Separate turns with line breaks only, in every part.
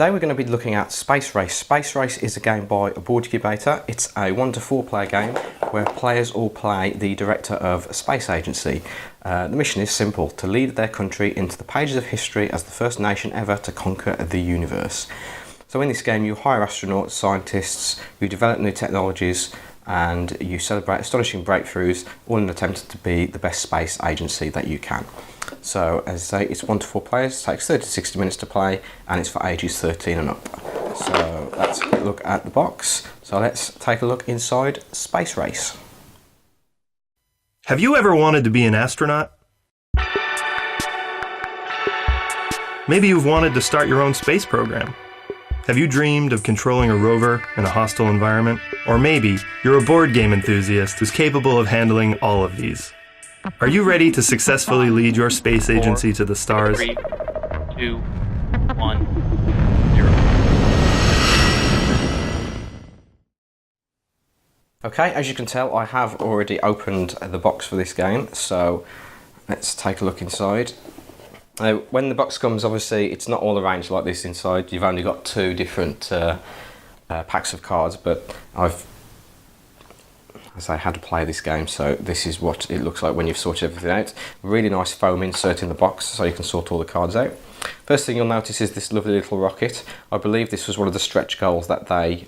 Today we're going to be looking at Space Race. Space Race is a game by a board incubator. It's a 1 to 4 player game where players all play the director of a space agency. The mission is simple: to lead their country into the pages of history as the first nation ever to conquer the universe. So in this game you hire astronauts, scientists, you develop new technologies, and you celebrate astonishing breakthroughs, all in an attempt to be the best space agency that you can. So as I say, it's 1 to 4 players, it takes 30 to 60 minutes to play, and it's for ages 13 and up. So let's have a look at the box. So let's take a look inside Space Race.
Have you ever wanted to be an astronaut? Maybe you've wanted to start your own space program. Have you dreamed of controlling a rover in a hostile environment? Or maybe you're a board game enthusiast who's capable of handling all of these. Are you ready to successfully lead your space agency to the stars?
3, 2, 1, 0.
Okay, as you can tell, I have already opened the box for this game, so let's take a look inside. When the box comes, obviously it's not all arranged like this inside. You've only got 2 different packs of cards, but as I had to play this game, so this is what it looks like when you've sorted everything out. Really nice foam insert in the box so you can sort all the cards out. First thing you'll notice is this lovely little rocket. I believe this was one of the stretch goals that they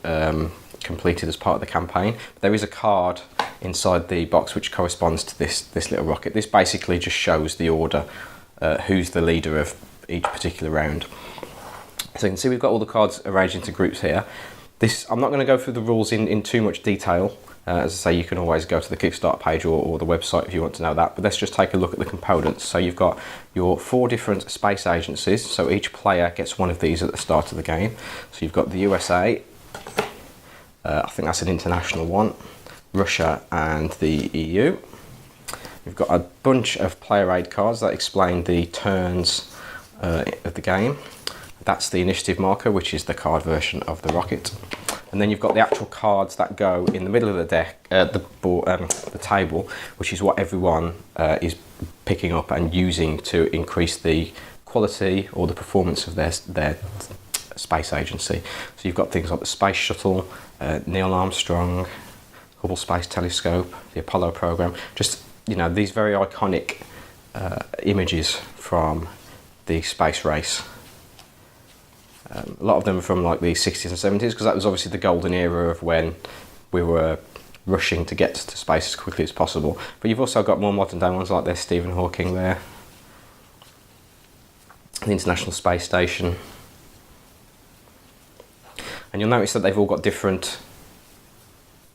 completed as part of the campaign. There is a card inside the box which corresponds to this little rocket. This basically just shows the order, who's the leader of each particular round. So you can see we've got all the cards arranged into groups here. I'm not going to go through the rules in too much detail. As I say, you can always go to the Kickstarter page or the website if you want to know that, but let's just take a look at the components. So you've got your 4 different space agencies, so each player gets one of these at the start of the game. So you've got the USA, I think that's an international one, Russia and the EU. You've got a bunch of player aid cards that explain the turns of the game. That's the initiative marker, which is the card version of the rocket. And then you've got the actual cards that go in the middle of the deck, the table, which is what everyone is picking up and using to increase the quality or the performance of their space agency. So you've got things like the Space Shuttle, Neil Armstrong, Hubble Space Telescope, the Apollo program, just, you know, these very iconic images from the space race. A lot of them are from like the 60s and 70s, because that was obviously the golden era of when we were rushing to get to space as quickly as possible. But you've also got more modern day ones, like there's Stephen Hawking there, the International Space Station. And you'll notice that they've all got different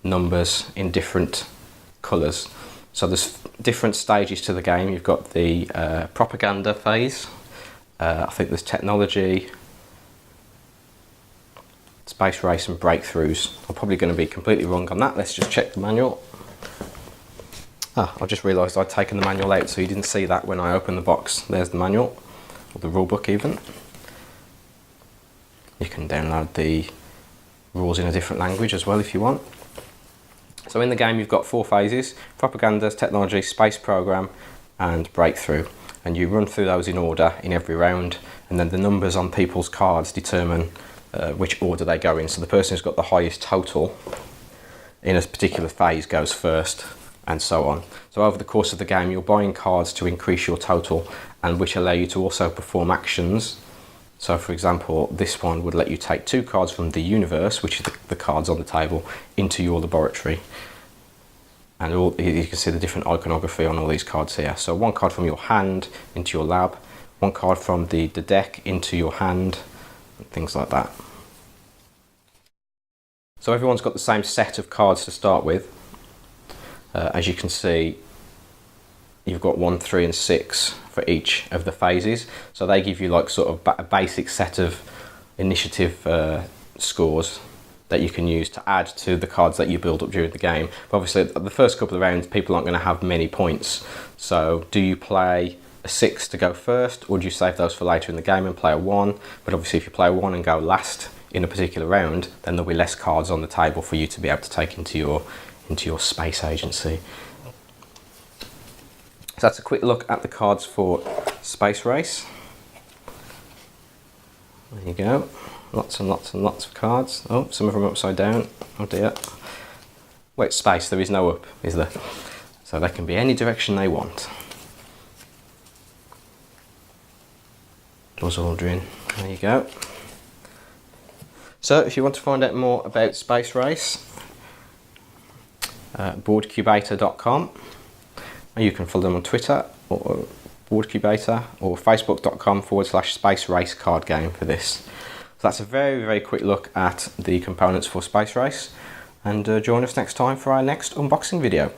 numbers in different colours. So there's different stages to the game. You've got the propaganda phase, I think there's technology, space race and breakthroughs. I'm probably going to be completely wrong on that. Let's just check the manual. I just realised I'd taken the manual out, so you didn't see that when I opened the box. There's the manual, or the rule book even. You can download the rules in a different language as well if you want. So in the game you've got 4 phases: propaganda, technology, space program and breakthrough. And you run through those in order in every round, and then the numbers on people's cards determine which order they go in. So the person who's got the highest total in a particular phase goes first, and so on. So over the course of the game you're buying cards to increase your total, and which allow you to also perform actions. So for example, this one would let you take 2 cards from the universe, which is the cards on the table, into your laboratory. And you can see the different iconography on all these cards here. So 1 card from your hand into your lab, 1 card from the deck into your hand, and things like that. So everyone's got the same set of cards to start with. As you can see, you've got 1, 3 and 6 for each of the phases. So they give you like sort of a basic set of initiative scores that you can use to add to the cards that you build up during the game. But obviously the first couple of rounds people aren't going to have many points. So do you play a 6 to go first, or do you save those for later in the game and play a 1? But obviously if you play a 1 and go last in a particular round, then there'll be less cards on the table for you to be able to take into your space agency. So that's a quick look at the cards for Space Race. There you go. Lots and lots and lots of cards. Oh, some of them are upside down. Oh dear. Wait, space, there is no up, is there? So they can be any direction they want. Buzz Aldrin, there you go. So if you want to find out more about Space Race, boardcubator.com, and you can follow them on Twitter or boardcubator or facebook.com/Space Race card game for this. So that's a very, very quick look at the components for Space Race, and join us next time for our next unboxing video.